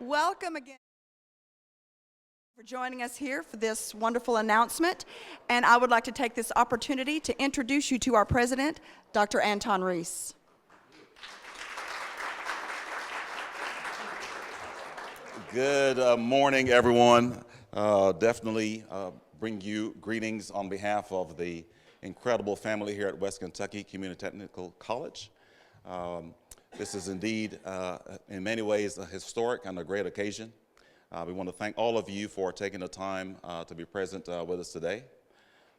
Welcome again for joining us here for this wonderful announcement. And I would like to take this opportunity to introduce you to our president, Dr. Anton Rhys. Good morning, everyone. Definitely bring you greetings on behalf of the incredible family here at West Kentucky Community Technical College. This is indeed, in many ways, a historic and a great occasion. We want to thank all of you for taking the time to be present with us today.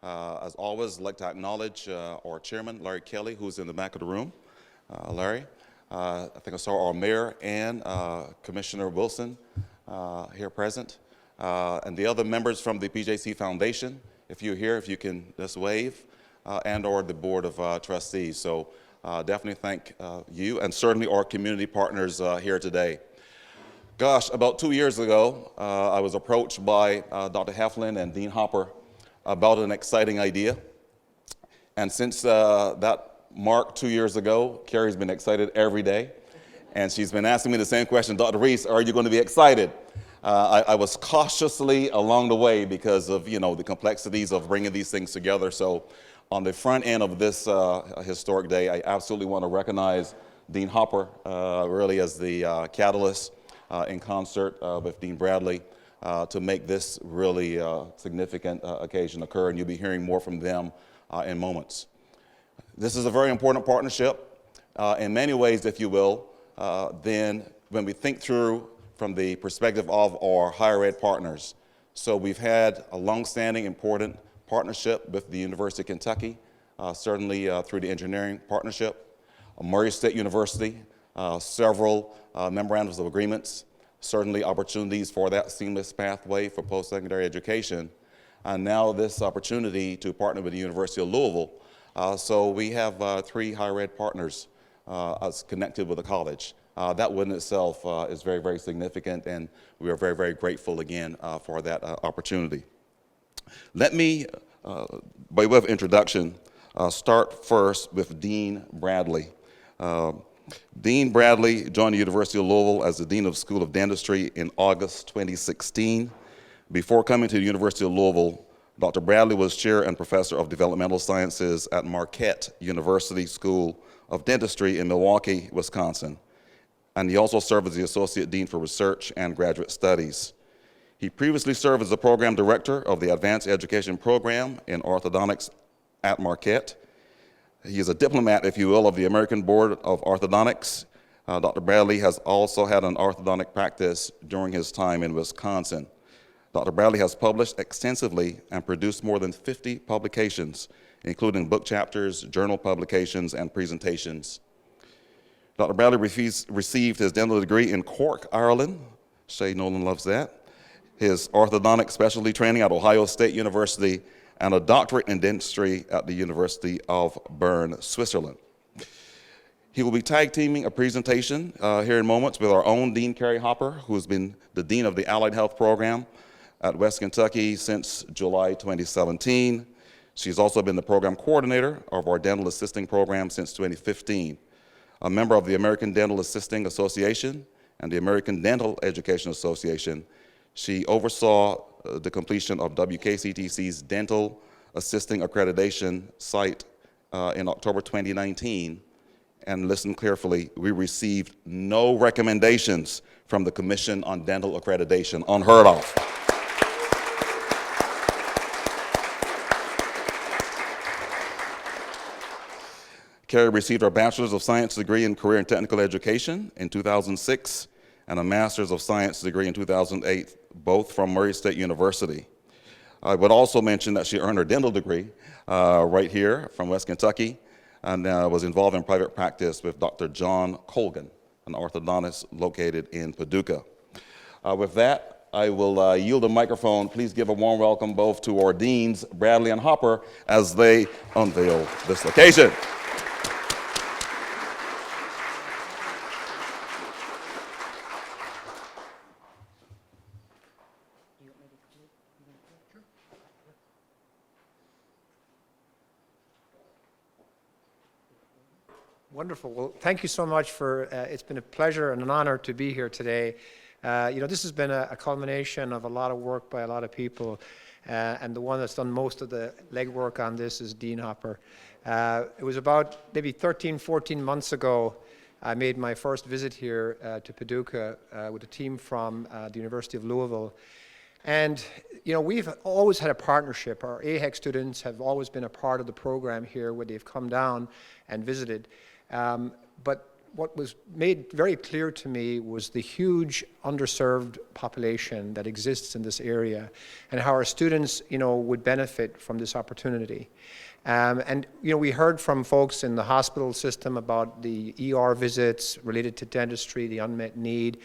As always, I'd like to acknowledge our chairman, Larry Kelly, who's in the back of the room. Larry, I think I saw our mayor and Commissioner Wilson here present, and the other members from the PJC Foundation. If you're here, if you can just wave, and or the Board of Trustees. So definitely thank you, and certainly our community partners here today. Gosh, about 2 years ago, I was approached by Dr. Heflin and Dean Hopper about an exciting idea. And since that mark 2 years ago, Carrie's been excited every day. And she's been asking me the same question, Dr. Rhys, are you going to be excited? I was cautiously along the way because of, the complexities of bringing these things together. So on the front end of this historic day, I absolutely want to recognize Dean Hopper really as the catalyst in concert with Dean Bradley to make this really significant occasion occur, and you'll be hearing more from them in moments. This is a very important partnership in many ways, if you will, then when we think through from the perspective of our higher ed partners. So we've had a long-standing important partnership with the University of Kentucky, certainly through the engineering partnership, Murray State University, several memorandums of agreements, certainly opportunities for that seamless pathway for post-secondary education, and now this opportunity to partner with the University of Louisville. So we have 3 higher ed partners connected with the college. That within itself is very, very significant, and we are very, very grateful again for that opportunity. Let me, by way of introduction, start first with Dean Bradley. Dean Bradley joined the University of Louisville as the Dean of School of Dentistry in August 2016. Before coming to the University of Louisville, Dr. Bradley was Chair and Professor of Developmental Sciences at Marquette University School of Dentistry in Milwaukee, Wisconsin. And he also served as the Associate Dean for Research and Graduate Studies. He previously served as the Program Director of the Advanced Education Program in Orthodontics at Marquette. He is a diplomat, if you will, of the American Board of Orthodontics. Dr. Bradley has also had an orthodontic practice during his time in Wisconsin. Dr. Bradley has published extensively and produced more than 50 publications, including book chapters, journal publications, and presentations. Dr. Bradley received his dental degree in Cork, Ireland. Shay Nolan loves that. His orthodontic specialty training at Ohio State University, and a doctorate in dentistry at the University of Bern, Switzerland. He will be tag teaming a presentation here in moments with our own Dean Carrie Hopper, who has been the Dean of the Allied Health Program at West Kentucky since July 2017. She's also been the program coordinator of our dental assisting program since 2015. A member of the American Dental Assisting Association and the American Dental Education Association, she oversaw the completion of WKCTC's Dental Assisting Accreditation site in October 2019. And listen carefully, we received no recommendations from the Commission on Dental Accreditation, unheard of. Carrie received her Bachelor's of Science degree in Career and Technical Education in 2006 and a Master's of Science degree in 2008, both from Murray State University. I would also mention that she earned her dental degree right here from West Kentucky and was involved in private practice with Dr. John Colgan, an orthodontist located in Paducah. With that, I will yield the microphone. Please give a warm welcome both to our deans, Bradley and Hopper, as they unveil this occasion. Wonderful. Well, thank you so much for, it's been a pleasure and an honor to be here today. This has been a culmination of a lot of work by a lot of people, and the one that's done most of the legwork on this is Dean Hopper. It was about maybe 13, 14 months ago, I made my first visit here to Paducah with a team from the University of Louisville. And, we've always had a partnership. Our AHEC students have always been a part of the program here where they've come down and visited. But what was made very clear to me was the huge underserved population that exists in this area and how our students, would benefit from this opportunity. We heard from folks in the hospital system about the ER visits related to dentistry, the unmet need,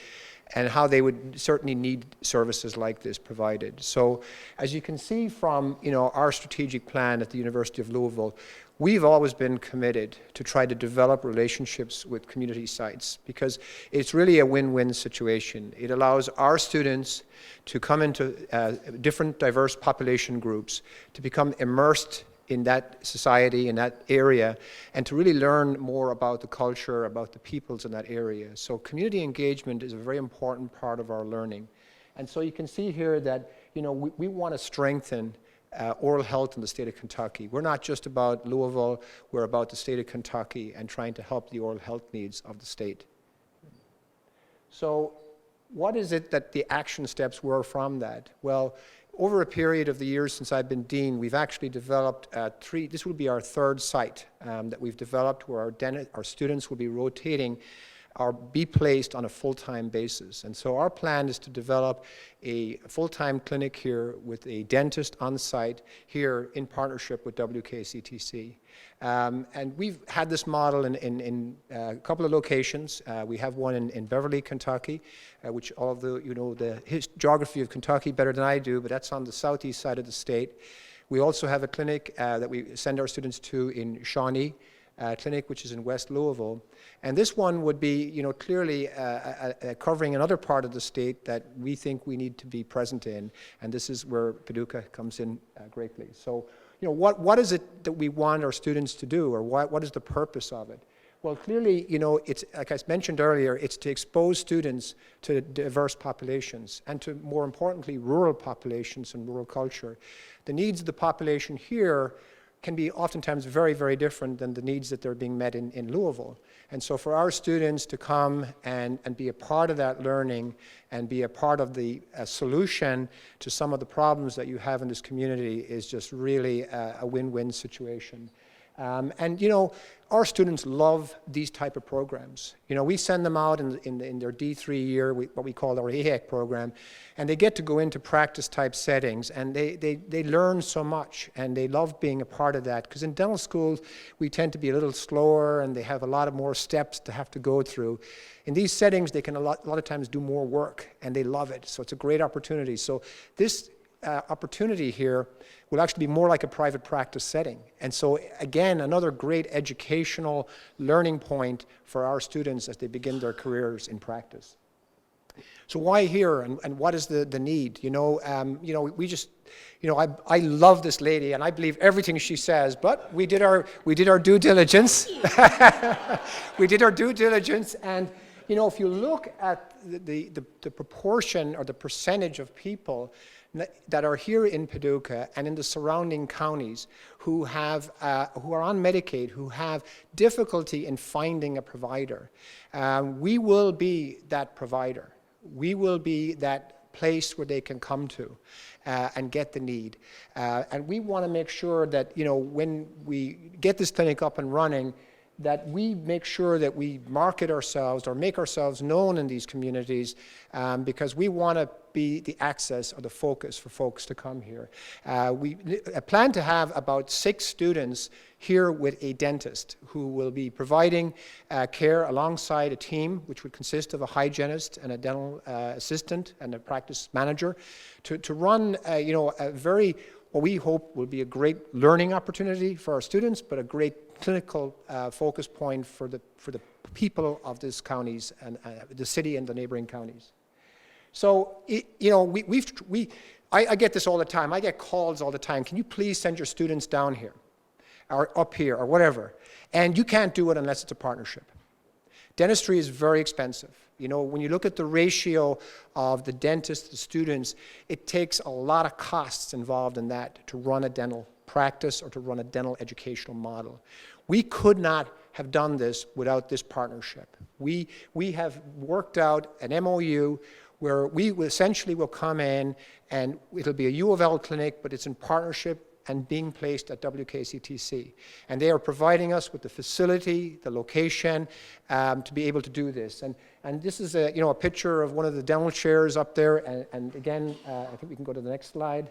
and how they would certainly need services like this provided. So as you can see from, our strategic plan at the University of Louisville, we've always been committed to try to develop relationships with community sites because it's really a win-win situation. It allows our students to come into different diverse population groups, to become immersed in that society, in that area, and to really learn more about the culture, about the peoples in that area. So community engagement is a very important part of our learning. And so you can see here that, we want to strengthen oral health in the state of Kentucky. We're not just about Louisville, we're about the state of Kentucky and trying to help the oral health needs of the state. So what is it that the action steps were from that? Well, over a period of the years since I've been dean, we've actually developed this will be our third site that we've developed where our students will be rotating or be placed on a full-time basis. And so our plan is to develop a full-time clinic here with a dentist on site here in partnership with WKCTC. And we've had this model in a couple of locations. We have one in Beverly, Kentucky, which all of the geography of Kentucky better than I do, but that's on the southeast side of the state. We also have a clinic that we send our students to in Shawnee Clinic, which is in West Louisville. And this one would be, clearly covering another part of the state that we think we need to be present in, and this is where Paducah comes in greatly. So, what is it that we want our students to do, or what is the purpose of it? Well, clearly, it's, like I mentioned earlier, it's to expose students to diverse populations, and to, more importantly, rural populations and rural culture. The needs of the population here can be oftentimes very, very different than the needs that are being met in Louisville. And so for our students to come and be a part of that learning and be a part of the solution to some of the problems that you have in this community is just really a win-win situation. Our students love these type of programs. We send them out in their D3 year, what we call our AHEC program, and they get to go into practice type settings, and they learn so much, and they love being a part of that, because in dental schools, we tend to be a little slower, and they have a lot of more steps to have to go through. In these settings, they can a lot of times do more work, and they love it, so it's a great opportunity. So this opportunity here will actually be more like a private practice setting. And so again, another great educational learning point for our students as they begin their careers in practice. So why here, and what is the need? We just, I love this lady and I believe everything she says, but we did our due diligence. We did our due diligence, and if you look at the proportion or the percentage of people that are here in Paducah and in the surrounding counties who are on Medicaid, who have difficulty in finding a provider, we will be that provider. We will be that place where they can come to and get the need. And we want to make sure that, when we get this clinic up and running, that we make sure that we market ourselves or make ourselves known in these communities, because we want to be the access or the focus for folks to come here. We plan to have about 6 students here with a dentist who will be providing care alongside a team which would consist of a hygienist and a dental assistant and a practice manager to run a very, what we hope will be a great learning opportunity for our students, but a great clinical focus point for the people of these counties and the city and the neighboring counties. So, I get this all the time. I get calls all the time. Can you please send your students down here or up here or whatever? And you can't do it unless it's a partnership. Dentistry is very expensive. You know, when you look at the ratio of the dentist to students, it takes a lot of costs involved in that to run a dental practice or to run a dental educational model. We could not have done this without this partnership. We have worked out an MOU where we essentially will come in, and it'll be a U of L clinic, but it's in partnership and being placed at WKCTC. And they are providing us with the facility, the location, to be able to do this. And this is a, a picture of one of the dental chairs up there. And again, I think we can go to the next slide.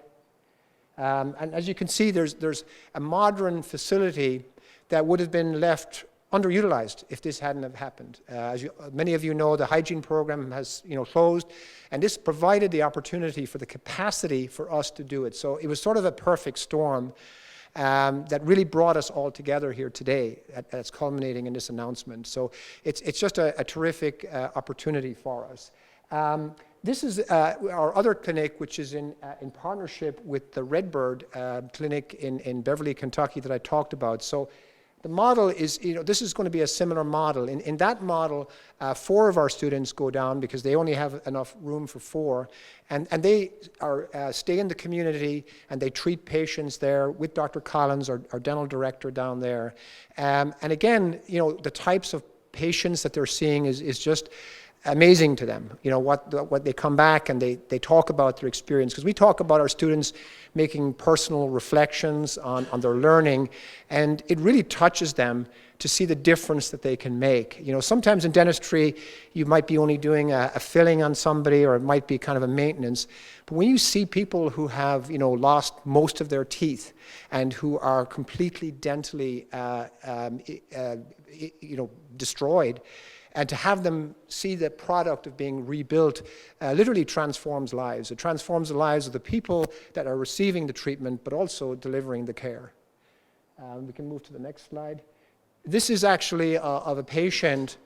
And as you can see, there's a modern facility that would have been left underutilized if this hadn't have happened. As many of you know, the hygiene program has closed, and this provided the opportunity for the capacity for us to do it. So it was sort of a perfect storm that really brought us all together here today. That's culminating in this announcement. So it's just a terrific opportunity for us. This is our other clinic, which is in partnership with the Redbird Clinic in Beverly, Kentucky that I talked about. So the model is, this is going to be a similar model. In that model, 4 of our students go down because they only have enough room for 4. And they stay in the community, and they treat patients there with Dr. Collins, our dental director down there. And again, the types of patients that they're seeing is just amazing to them. What they come back and they talk about their experience, because we talk about our students making personal reflections on their learning, and it really touches them to see the difference that they can make. Sometimes in dentistry you might be only doing a filling on somebody, or it might be kind of a maintenance, but when you see people who have lost most of their teeth and who are completely dentally destroyed, and to have them see the product of being rebuilt literally transforms lives. It transforms the lives of the people that are receiving the treatment, but also delivering the care. We can move to the next slide. This is actually of a patient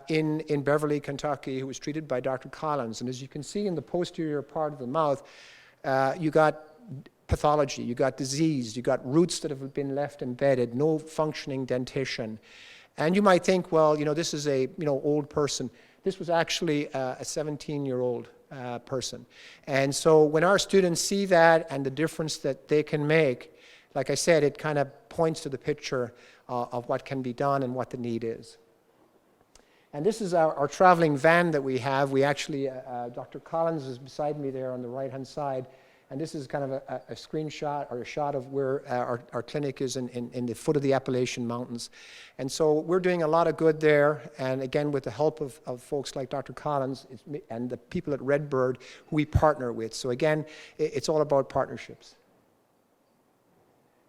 in Beverly, Kentucky, who was treated by Dr. Collins. And as you can see in the posterior part of the mouth, you got pathology, you got disease, you got roots that have been left embedded, no functioning dentition. And you might think, well, this is a old person. This was actually a 17-year-old person. And so when our students see that and the difference that they can make, like I said, it kind of points to the picture of what can be done and what the need is. And this is our traveling van that we have. We actually, Dr. Collins is beside me there on the right-hand side. And this is kind of a screenshot or a shot of where our clinic is in the foot of the Appalachian Mountains. And so we're doing a lot of good there. And again, with the help of folks like Dr. Collins and the people at Redbird who we partner with. So again, it's all about partnerships.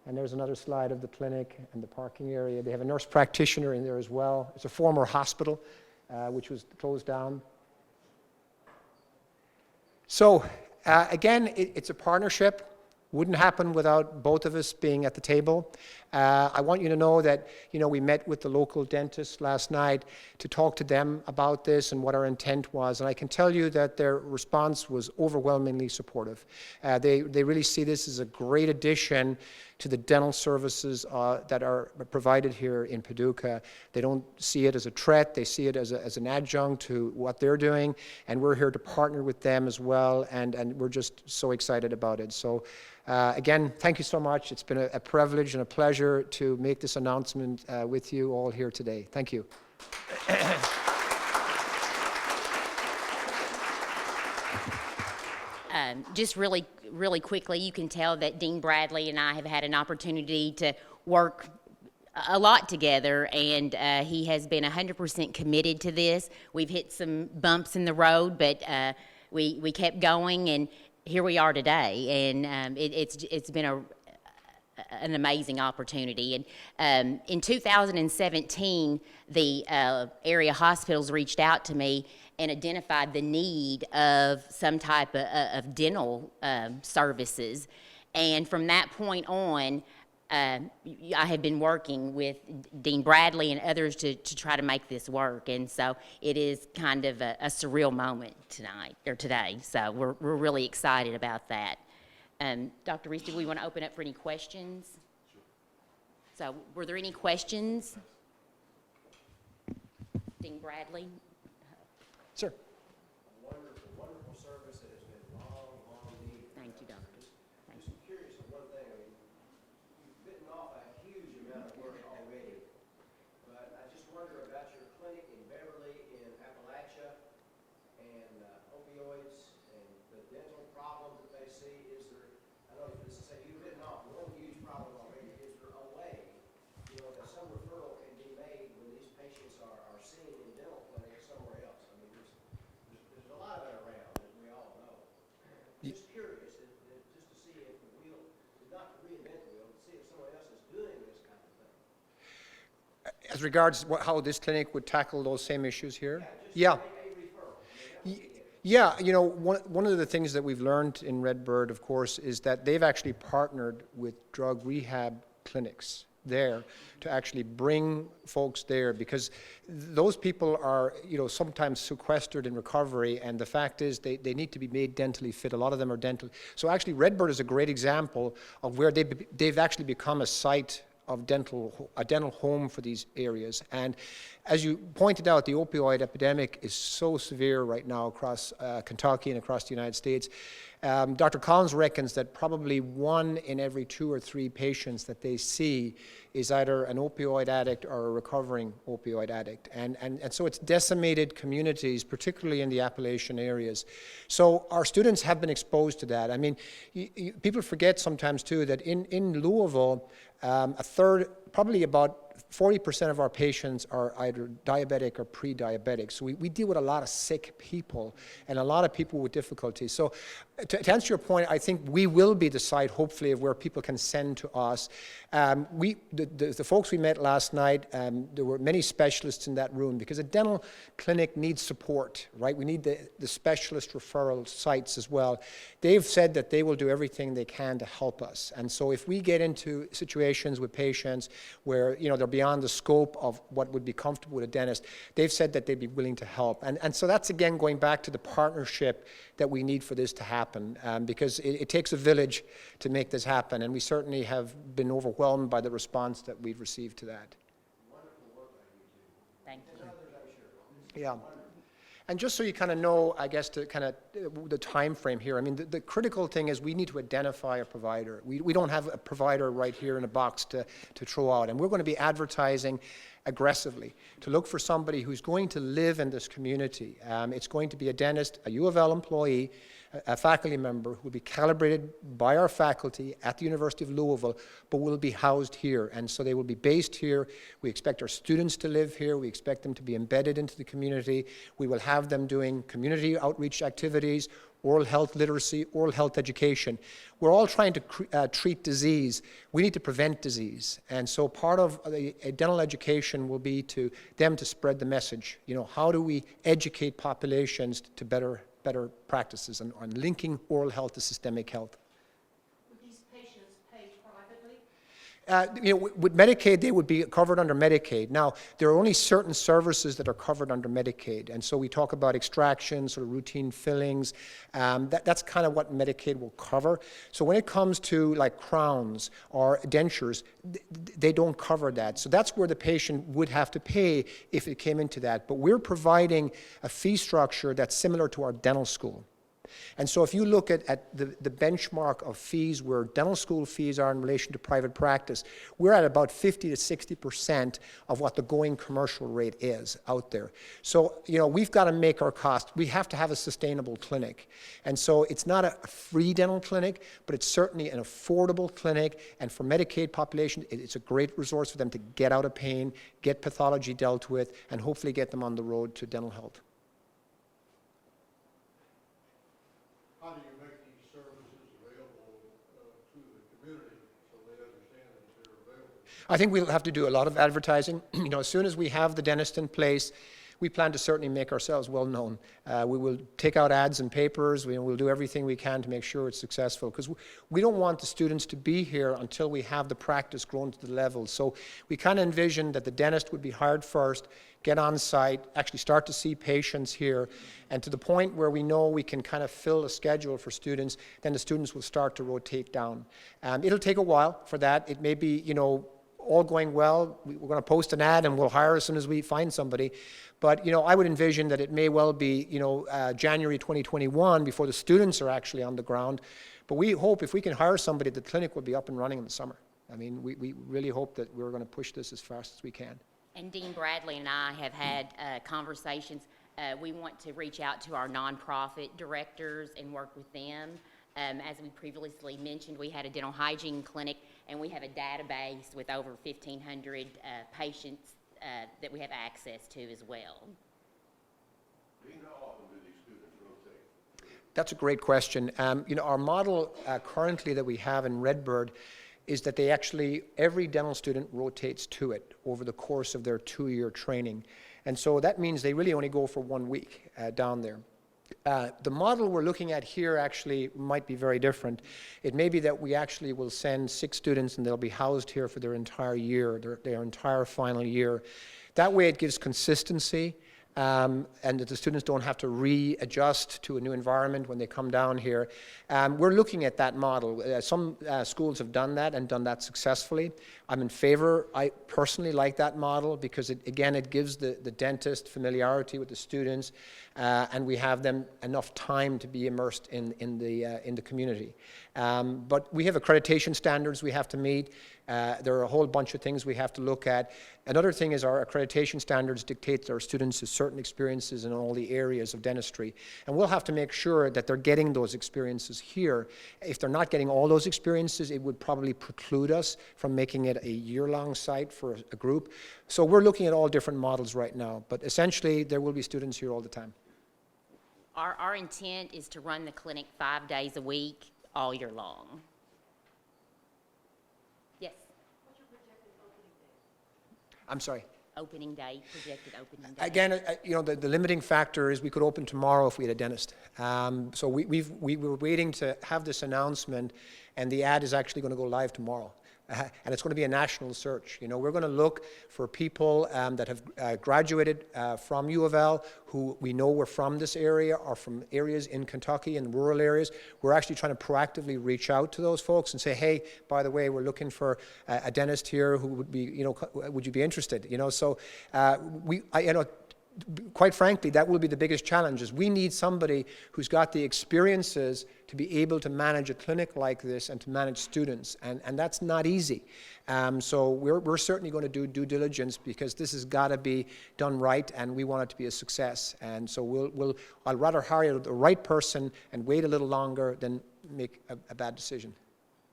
And there's another slide of the clinic and the parking area. They have a nurse practitioner in there as well. It's a former hospital, which was closed down. So, again, it's a partnership. Wouldn't happen without both of us being at the table. I want you to know that, we met with the local dentists last night to talk to them about this and what our intent was. And I can tell you that their response was overwhelmingly supportive. They really see this as a great addition to the dental services that are provided here in Paducah. They don't see it as a threat. They see it as an adjunct to what they're doing. And we're here to partner with them as well. And we're just so excited about it. So again, thank you so much. It's been a privilege and a pleasure to make this announcement with you all here today. Thank you. Just really quickly, you can tell that Dean Bradley and I have had an opportunity to work a lot together, and he has been 100% committed to this. We've hit some bumps in the road, but we kept going, and here we are today. And it's been an amazing opportunity. And in 2017, the area hospitals reached out to me and identified the need of some type of dental services. And from that point on, I have been working with Dean Bradley and others to try to make this work. And so it is kind of a surreal moment today. So we're really excited about that. Dr. Rhys, do we want to open up for any questions? Sure. So were there any questions? Dean Bradley. Sir. Wonderful, wonderful service. It has been long, long needed. Thank you, Doctor. Thank Just curious of one thing. I mean, you've bitten off a huge amount of work already, but I just wonder about your clinic in Beverly, in Appalachia, and opioids and the dental problems that they see. Is there, I know this is saying you've bitten off one huge problem already. Is there a way, that some referral can be made when these patients are seen in dental clinics somewhere else? I mean, there's a lot of it around, as we all know. Just curious, just to see if the wheel, not to reinvent the wheel, but see if someone else is doing this kind of thing. As regards how this clinic would tackle those same issues here? Yeah. Yeah, one of the things that we've learned in Redbird, of course, is that they've actually partnered with drug rehab clinics there to actually bring folks there, because those people are, sometimes sequestered in recovery, and the fact is they need to be made dentally fit. A lot of them are dental. So actually Redbird is a great example of where they've actually become a site of a dental home for these areas. And as you pointed out, the opioid epidemic is so severe right now across Kentucky and across the United States. Dr. Collins reckons that probably 1 in every 2 or 3 patients that they see is either an opioid addict or a recovering opioid addict. And so it's decimated communities, particularly in the Appalachian areas. So our students have been exposed to that. I mean, people forget sometimes too that in Louisville, a third, probably about 40% of our patients are either diabetic or pre-diabetic. So we deal with a lot of sick people and a lot of people with difficulties. So to answer your point, I think we will be the site, hopefully, of where people can send to us. The folks we met last night, there were many specialists in that room, because a dental clinic needs support, right? We need the specialist referral sites as well. They've said that they will do everything they can to help us. And so if we get into situations with patients where, they're beyond the scope of what would be comfortable with a dentist, they've said that they'd be willing to help. And so that's, again, going back to the partnership that we need for this to happen, because it takes a village to make this happen, and we certainly have been overwhelmed by the response that we've received to that. Thank you. Yeah. And just so you kind of know, I guess, to kind of the time frame here, I mean, the critical thing is we need to identify a provider. We don't have a provider right here in a box to throw out, and we're going to be advertising aggressively to look for somebody who's going to live in this community. It's going to be a dentist, a U of L employee, a faculty member who will be calibrated by our faculty at the University of Louisville, but will be housed here. And so they will be based here. We expect our students to live here. We expect them to be embedded into the community. We will have them doing community outreach activities, oral health literacy, oral health education. We're all trying to treat disease. We need to prevent disease. And so part of a dental education will be to them to spread the message. How do we educate populations to better practices on linking oral health to systemic health? Would these patients pay privately? With Medicaid, they would be covered under Medicaid. Now, there are only certain services that are covered under Medicaid, and so we talk about extractions or routine fillings. That's kind of what Medicaid will cover. So when it comes to like crowns or dentures, they don't cover that. So that's where the patient would have to pay if it came into that. But we're providing a fee structure that's similar to our dental school. And so if you look at the benchmark of fees where dental school fees are in relation to private practice, we're at about 50 to 60% of what the going commercial rate is out there. So, we've got to make our cost. We have to have a sustainable clinic. And so it's not a free dental clinic, but it's certainly an affordable clinic. And for Medicaid population, it's a great resource for them to get out of pain, get pathology dealt with, and hopefully get them on the road to dental health. How do you make these services available to the community so they understand that they're available? I think we'll have to do a lot of advertising. As soon as we have the dentist in place, we plan to certainly make ourselves well known. We will take out ads in papers. We'll do everything we can to make sure it's successful, because we don't want the students to be here until we have the practice grown to the level. So we kind of envision that the dentist would be hired first, get on site, actually start to see patients here, and to the point where we know we can kind of fill a schedule for students, then the students will start to rotate down. It'll take a while for that. It may be, all going well, we're going to post an ad and we'll hire as soon as we find somebody. But, I would envision that it may well be, January 2021 before the students are actually on the ground. But we hope if we can hire somebody, the clinic will be up and running in the summer. I mean, we really hope that we're going to push this as fast as we can. And Dean Bradley and I have had conversations. We want to reach out to our nonprofit directors and work with them. As we previously mentioned, we had a dental hygiene clinic, and we have a database with over 1,500 patients that we have access to as well. How often do these students rotate? That's a great question. Our model currently that we have in Redbird is that they actually, every dental student rotates to it over the course of their 2-year training. And so that means they really only go for 1 week down there. The model we're looking at here actually might be very different. It may be that we actually will send 6 students and they'll be housed here for their entire year, their entire final year. That way it gives consistency. And that the students don't have to readjust to a new environment when they come down here. We're looking at that model. Some schools have done that and done that successfully. I'm in favor. I personally like that model because, it gives the dentist familiarity with the students, and we have them enough time to be immersed in the community. But we have accreditation standards we have to meet. There are a whole bunch of things we have to look at. Another thing is our accreditation standards dictate that our students have certain experiences in all the areas of dentistry. And we'll have to make sure that they're getting those experiences here. If they're not getting all those experiences, it would probably preclude us from making it a year-long site for a group. So we're looking at all different models right now. But essentially, there will be students here all the time. Our intent is to run the clinic 5 days a week, all year long. Yes? What's your projected opening date? I'm sorry. Opening day, projected opening day. Again, the limiting factor is we could open tomorrow if we had a dentist. So we were waiting to have this announcement, and the ad is actually going to go live tomorrow. And it's going to be a national search. We're going to look for people that have graduated from U of L who we know were from this area or from areas in Kentucky and rural areas. We're actually trying to proactively reach out to those folks and say, hey, by the way, we're looking for a dentist here who would be, would you be interested? So quite frankly, that will be the biggest challenge, is we need somebody who's got the experiences to be able to manage a clinic like this and to manage students, and that's not easy. So we're certainly going to do due diligence because this has got to be done right, and we want it to be a success. And so I'll rather hire the right person and wait a little longer than make a bad decision.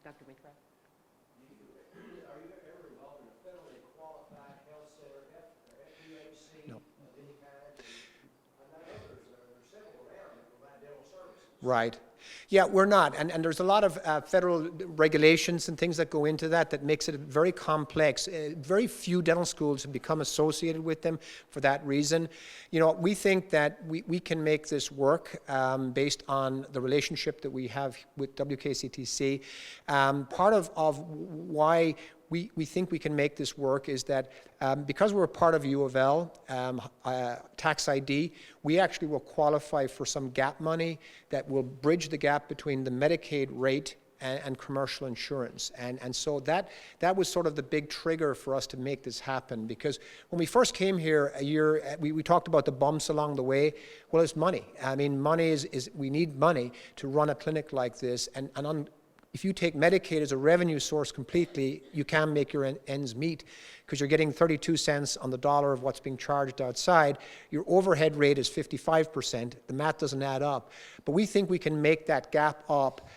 Dr. McRae? Are you ever involved in a federally qualified health center, FQHC No. of any kind? I know there's several around that provide dental services. Right. Yeah, we're not. And there's a lot of federal regulations and things that go into that makes it very complex. Very few dental schools have become associated with them for that reason. We think that we can make this work based on the relationship that we have with WKCTC. Part of why we think we can make this work is that because we're a part of U of L, tax ID, we actually will qualify for some gap money that will bridge the gap between the Medicaid rate and commercial insurance. And so that was sort of the big trigger for us to make this happen, because when we first came here we talked about the bumps along the way. Well, it's money. I mean, money is we need money to run a clinic like this, if you take Medicaid as a revenue source completely, you can make your ends meet because you're getting 32 cents on the dollar of what's being charged outside. Your overhead rate is 55%. The math doesn't add up. But we think we can make that gap up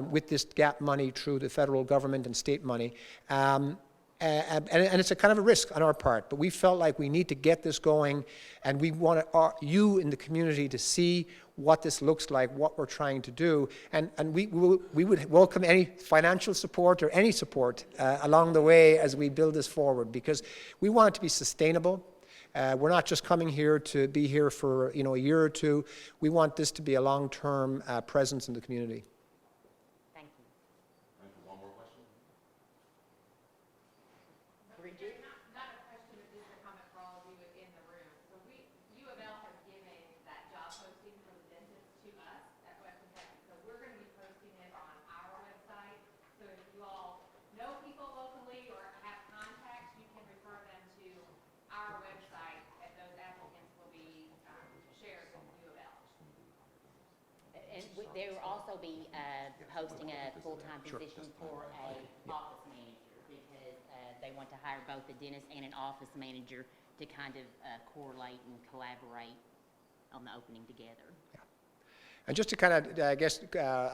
with this gap money through the federal government and state money. And it's a kind of a risk on our part, but we felt like we need to get this going, and we want you in the community to see what this looks like, what we're trying to do, and we would welcome any financial support or any support along the way as we build this forward, because we want it to be sustainable. We're not just coming here to be here for a year or two. We want this to be a long-term presence in the community. Thank you. One more question? Bridget? Not a question, but just a comment for all of you in the room. So U of L has given that job posting for the dentist to us at West Kentucky. So we're going to be posting it on our website. So if you all know people locally or have contacts There will also be posting a full-time position for a office manager because they want to hire both a dentist and an office manager to kind of correlate and collaborate on the opening together. And just to kind of, I guess,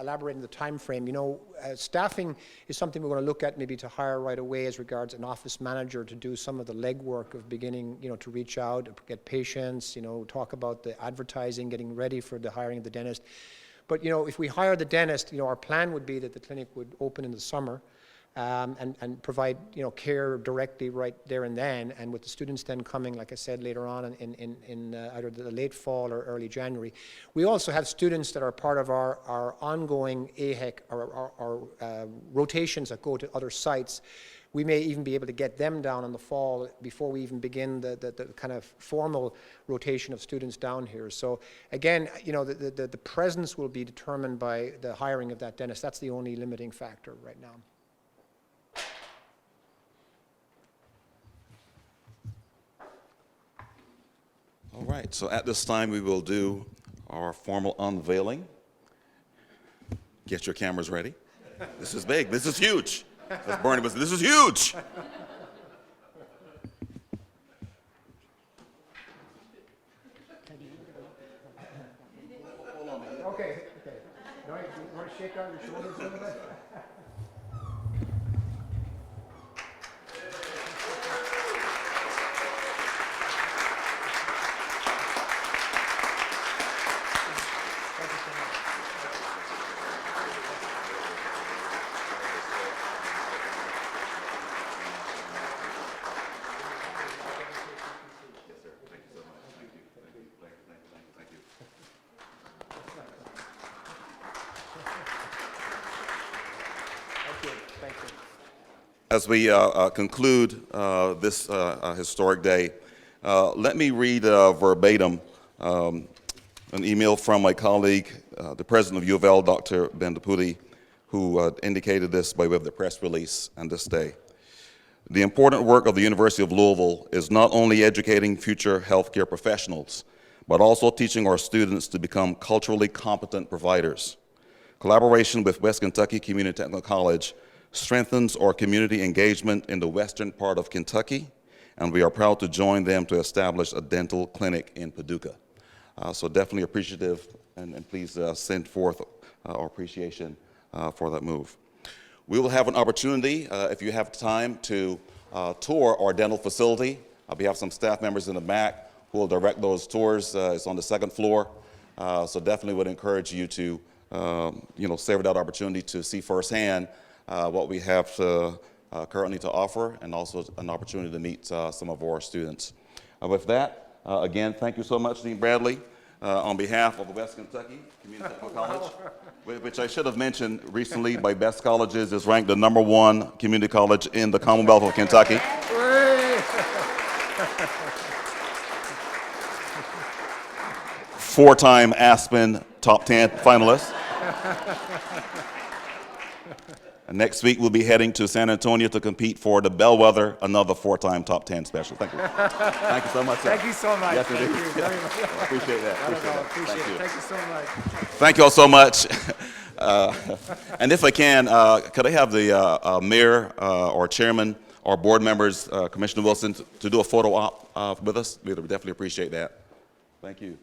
elaborate on the time frame, you know, staffing is something we're going to look at maybe to hire right away as regards an office manager to do some of the legwork of beginning, you know, to reach out, get patients, you know, talk about the advertising, getting ready for the hiring of the dentist. But, you know, if we hire the dentist, you know, our plan would be that the clinic would open in the summer and provide, you know, care directly right there and then. And with the students then coming, like I said, later on in either the late fall or early January. We also have students that are part of our ongoing AHEC, our rotations that go to other sites. We may even be able to get them down in the fall before we even begin the kind of formal rotation of students down here. So again, you know, the presence will be determined by the hiring of that dentist. That's the only limiting factor right now. All right, so at this time we will do our formal unveiling. Get your cameras ready. This is big, this is huge. As Bernie was, this is huge. Okay. No, you want to shake out your shoulders a little bit? As we conclude this historic day, let me read verbatim an email from my colleague, the president of U of L, Dr. Ben Deputy, who indicated this by way of the press release on this day. The important work of the University of Louisville is not only educating future healthcare professionals, but also teaching our students to become culturally competent providers. Collaboration with West Kentucky Community Technical College strengthens our community engagement in the western part of Kentucky, and we are proud to join them to establish a dental clinic in Paducah. So definitely appreciative, and please send forth our appreciation for that move. We will have an opportunity, if you have time, to tour our dental facility. We have some staff members in the back who will direct those tours. It's on the second floor, so definitely would encourage you to savor that opportunity to see firsthand what we have currently to offer, and also an opportunity to meet some of our students. With that, again, thank you so much, Dean Bradley, on behalf of West Kentucky Community Technical College, which I should have mentioned recently by Best Colleges is ranked the #1 community college in the Commonwealth of Kentucky. Four-time Aspen top 10 finalist. And next week, we'll be heading to San Antonio to compete for the Bellwether, another four-time top 10 special. Thank you. Thank you so much, sir. Thank you so much. Yes, Thank indeed. you very much. I appreciate that. Appreciate it. Thank you so much. Thank you all so much. And if I can, could I have the mayor or chairman or board members, Commissioner Wilson, to do a photo op with us? We'd definitely appreciate that. Thank you.